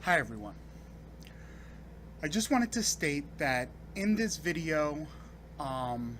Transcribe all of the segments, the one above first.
Hi everyone. I just wanted to state that in this video, um,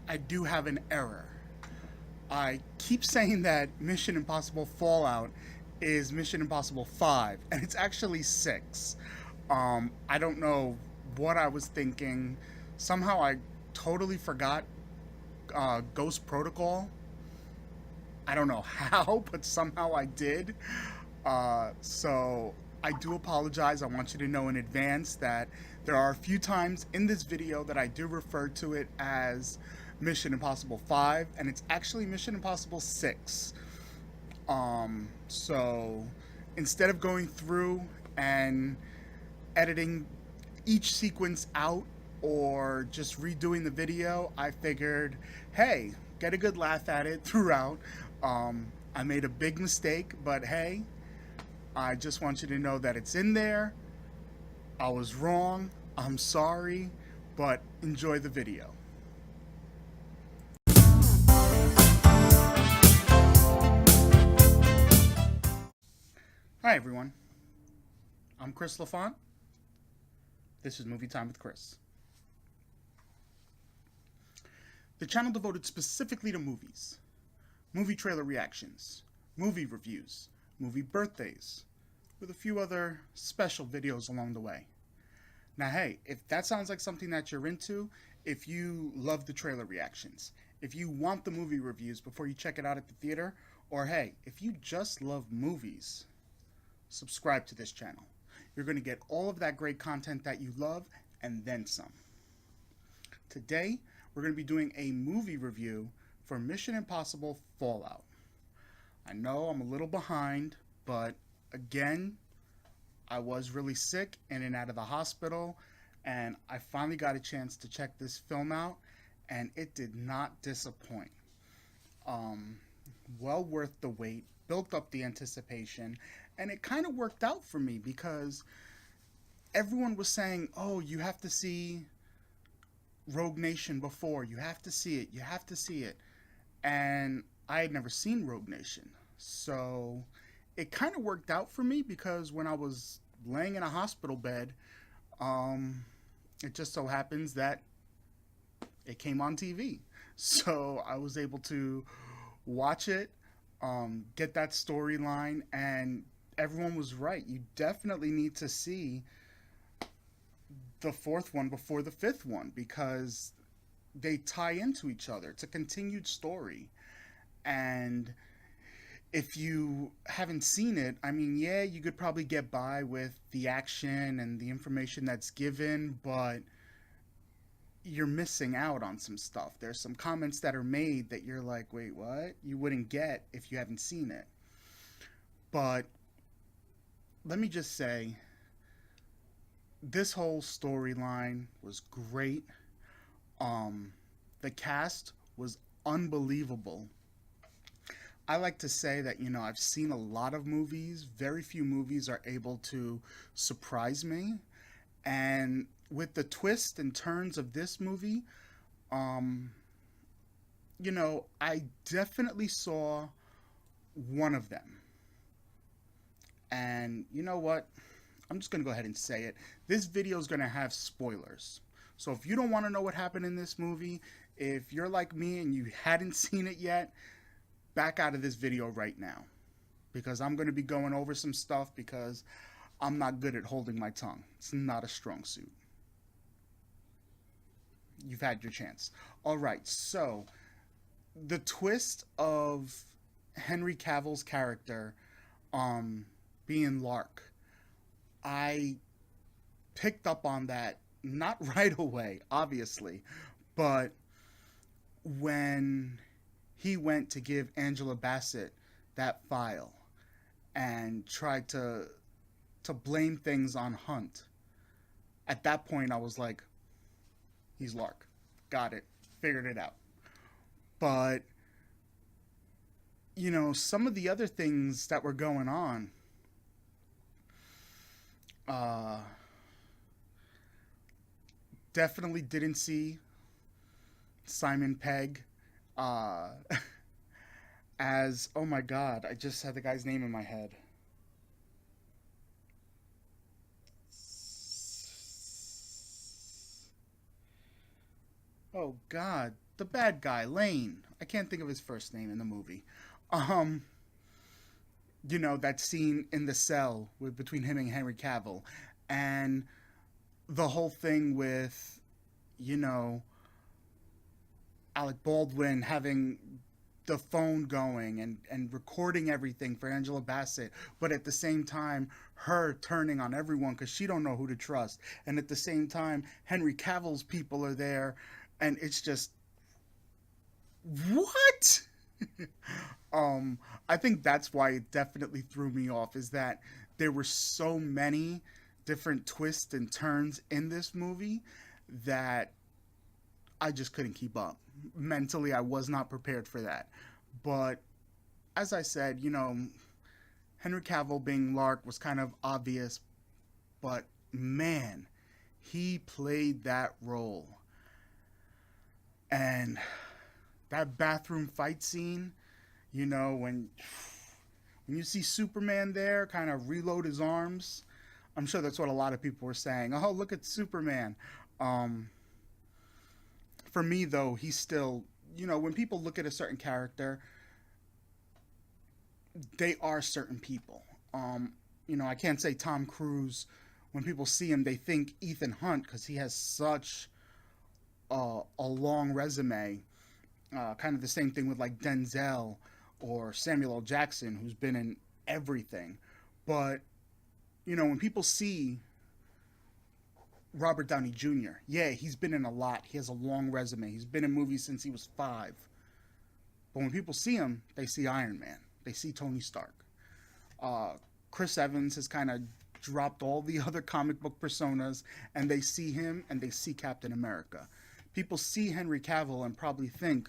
I do have an error. I keep saying that Mission Impossible Fallout is Mission Impossible 5, and it's actually 6. I don't know what I was thinking. Somehow I totally forgot Ghost Protocol. I don't know how, but somehow I did. So I do apologize. I want you to know in advance that there are a few times in this video that I do refer to it as Mission Impossible 5, and it's actually Mission Impossible 6. So instead of going through and editing each sequence out or just redoing the video, I figured, hey, get a good laugh at it throughout. I made a big mistake, but hey, I just want you to know that it's in there. I was wrong. I'm sorry, but enjoy the video. Hi, everyone. I'm Chris LaFont. This is Movie Time with Chris, the channel devoted specifically to movies, movie trailer reactions, movie reviews, movie birthdays, with a few other special videos along the way. Now, hey, if that sounds like something that you're into, if you love the trailer reactions, if you want the movie reviews before you check it out at the theater, or hey, if you just love movies, subscribe to this channel. You're going to get all of that great content that you love and then some. Today, we're going to be doing a movie review for Mission Impossible Fallout. I know I'm a little behind, but again, I was really sick in and out of the hospital, and I finally got a chance to check this film out, and it did not disappoint. Well worth the wait, built up the anticipation, and it kind of worked out for me because everyone was saying, oh, you have to see Rogue Nation before, you have to see it, you have to see it. And I had never seen Rogue Nation. So it kind of worked out for me because when I was laying in a hospital bed, it just so happens that it came on TV. So I was able to watch it, get that storyline, and everyone was right. You definitely need to see the fourth one before the fifth one because they tie into each other. It's a continued story. And if you haven't seen it, I mean, yeah, you could probably get by with the action and the information that's given, but you're missing out on some stuff. There's some comments that are made that you're like, wait, what? You wouldn't get if you haven't seen it. But let me just say, this whole storyline was great. The cast was unbelievable. I like to say that, I've seen a lot of movies. Very few movies are able to surprise me. And with the twists and turns of this movie, um, I definitely saw one of them. And you know what? I'm just going to go ahead and say it. This video is going to have spoilers. So if you don't want to know what happened in this movie, if you're like me and you hadn't seen it yet, back out of this video right now. Because I'm going to be going over some stuff because I'm not good at holding my tongue. It's not a strong suit. You've had your chance. All right, so the twist of Henry Cavill's character being Lark, I picked up on that not right away, obviously, but when he went to give Angela Bassett that file and tried to blame things on Hunt. At that point, I was like, he's Lark. Got it. Figured it out. But, some of the other things that were going on, uh, definitely didn't see Simon Pegg uh, as, oh my god, I just had the guy's name in my head. Oh God, the bad guy, Lane. I can't think of his first name in the movie. Um, that scene in the cell between him and Henry Cavill, and the whole thing with, you know, Alec Baldwin having the phone going and recording everything for Angela Bassett, but at the same time her turning on everyone because she don't know who to trust, and at the same time Henry Cavill's people are there, and it's just what? um, I think that's why it definitely threw me off is that there were so many different twists and turns in this movie that I just couldn't keep up. Mentally, I was not prepared for that. But as I said, Henry Cavill being Lark was kind of obvious, but man, he played that role. And that bathroom fight scene, when you see Superman there kind of reload his arms, I'm sure that's what a lot of people were saying. Oh, look at Superman. Um, for me, though, he's still, when people look at a certain character, they are certain people. I can't say Tom Cruise, when people see him, they think Ethan Hunt because he has such a long resume. Kind of the same thing with like Denzel or Samuel L. Jackson, who's been in everything. But, when people see Robert Downey Jr., yeah, he's been in a lot. He has a long resume. He's been in movies since he was 5. But when people see him, they see Iron Man. They see Tony Stark. Uh, Chris Evans has kind of dropped all the other comic book personas, and they see him and they see Captain America. People see Henry Cavill and probably think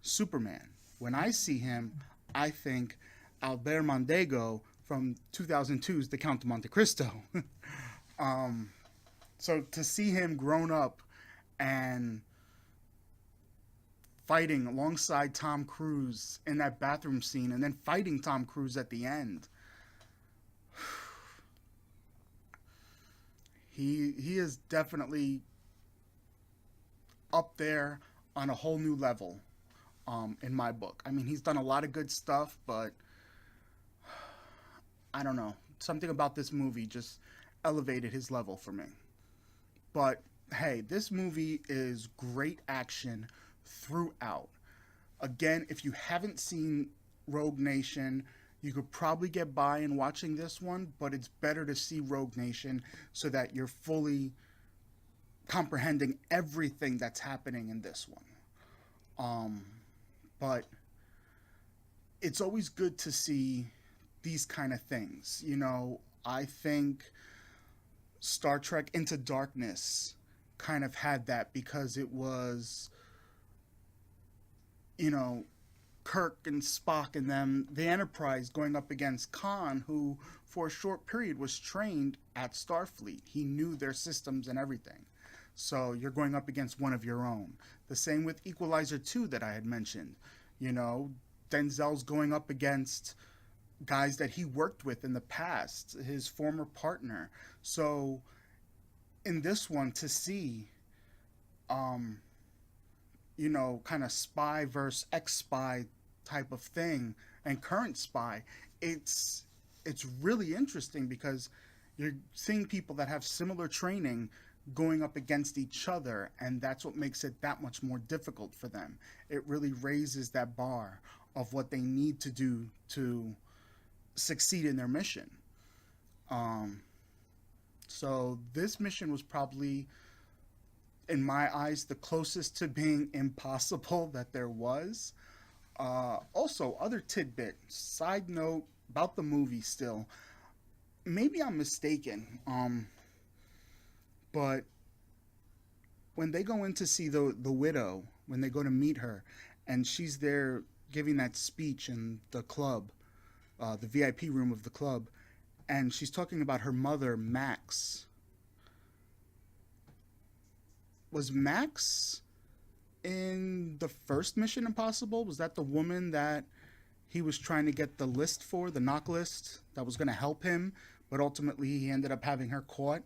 Superman. When I see him, I think Albert Mondego from 2002's The Count of Monte Cristo. um, so to see him grown up and fighting alongside Tom Cruise in that bathroom scene and then fighting Tom Cruise at the end, he is definitely up there on a whole new level in my book. I mean, he's done a lot of good stuff, but I don't know. Something about this movie just elevated his level for me. But hey, this movie is great action throughout. Again, if you haven't seen Rogue Nation, you could probably get by in watching this one, but it's better to see Rogue Nation so that you're fully comprehending everything that's happening in this one. Um, but it's always good to see these kind of things. I think Star Trek Into Darkness kind of had that because it was, you know, Kirk and Spock and them, the Enterprise going up against Khan, who for a short period was trained at Starfleet. He knew their systems and everything. So you're going up against one of your own. The same with Equalizer 2 that I had mentioned. You know, Denzel's going up against guys that he worked with in the past, his former partner. So in this one, to see, um, kind of spy versus ex spy type of thing and current spy, it's it's really interesting because you're seeing people that have similar training going up against each other, and that's what makes it that much more difficult for them. It really raises that bar of what they need to do to succeed in their mission. Um, so this mission was probably, in my eyes, the closest to being impossible that there was. Also, other tidbit, side note about the movie still. Maybe I'm mistaken, but when they go in to see the widow, when they go to meet her, and she's there giving that speech in the club, the VIP room of the club, and she's talking about her mother, Max. Was Max in the first Mission Impossible? Was that the woman that he was trying to get the list for, the knock list that was going to help him, but ultimately he ended up having her caught?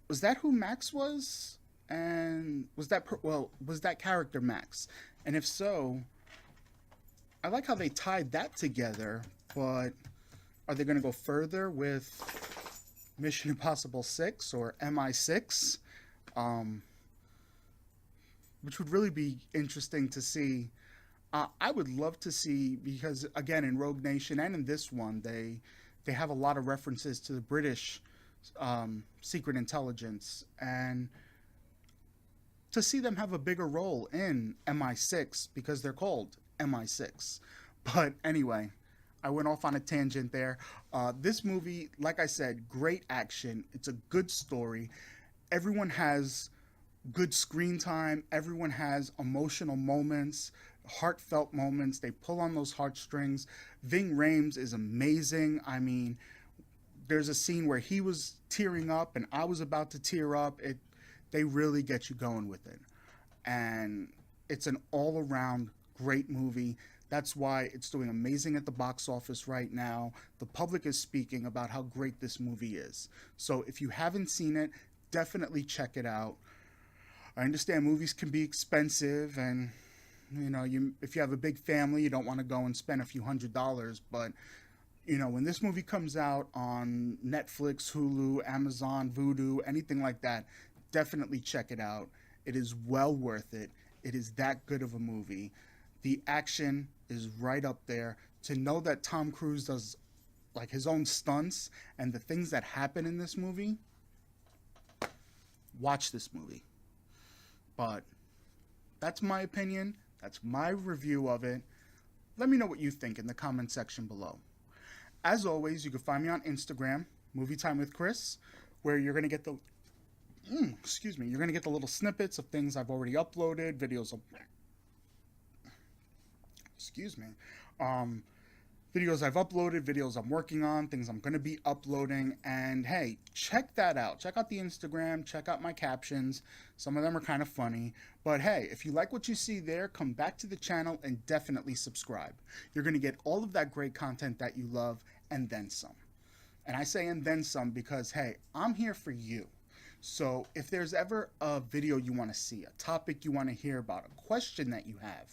Was that who Max was? And was that character Max? And if so, I like how they tied that together, but are they going to go further with Mission Impossible 6 or MI6? Um, which would really be interesting to see. I would love to see, because again, in Rogue Nation and in this one, they have a lot of references to the British secret intelligence, and to see them have a bigger role in MI6 because they're called MI6. But anyway, I went off on a tangent there. This movie, like I said, great action. It's a good story. Everyone has good screen time. Everyone has emotional moments, heartfelt moments. They pull on those heartstrings. Ving Rhames is amazing. I mean, there's a scene where he was tearing up and I was about to tear up. They really get you going with it. And it's an all-around great movie. That's why it's doing amazing at the box office right now. The public is speaking about how great this movie is. So if you haven't seen it, definitely check it out. I understand movies can be expensive, and if you have a big family, you don't want to go and spend a few $100s, but when this movie comes out on Netflix, Hulu, Amazon, Vudu, anything like that, definitely check it out. It is well worth it. It is that good of a movie. The action is right up there. To know that Tom Cruise does like his own stunts and the things that happen in this movie, watch this movie. But that's my opinion. That's my review of it. Let me know what you think in the comment section below. As always, you can find me on Instagram, Movie Time with Chris, where you're going to get the you're going to get the little snippets of things I've already uploaded, videos videos I've uploaded, videos I'm working on, things I'm going to be uploading. And hey, check that out. Check out the Instagram, check out my captions. Some of them are kind of funny. But hey, if you like what you see there, come back to the channel and definitely subscribe. You're going to get all of that great content that you love and then some. And I say and then some because, hey, I'm here for you. So if there's ever a video you want to see, a topic you want to hear about, a question that you have,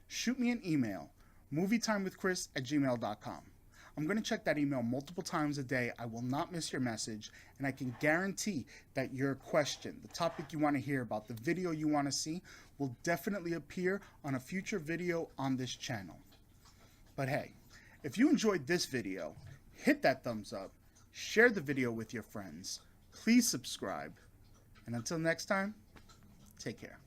shoot me an email, movietimewithchris@gmail.com. I'm going to check that email multiple times a day. I will not miss your message, and I can guarantee that your question, the topic you want to hear about, the video you want to see, will definitely appear on a future video on this channel. But hey, if you enjoyed this video, hit that thumbs up, share the video with your friends, please subscribe, and until next time, take care.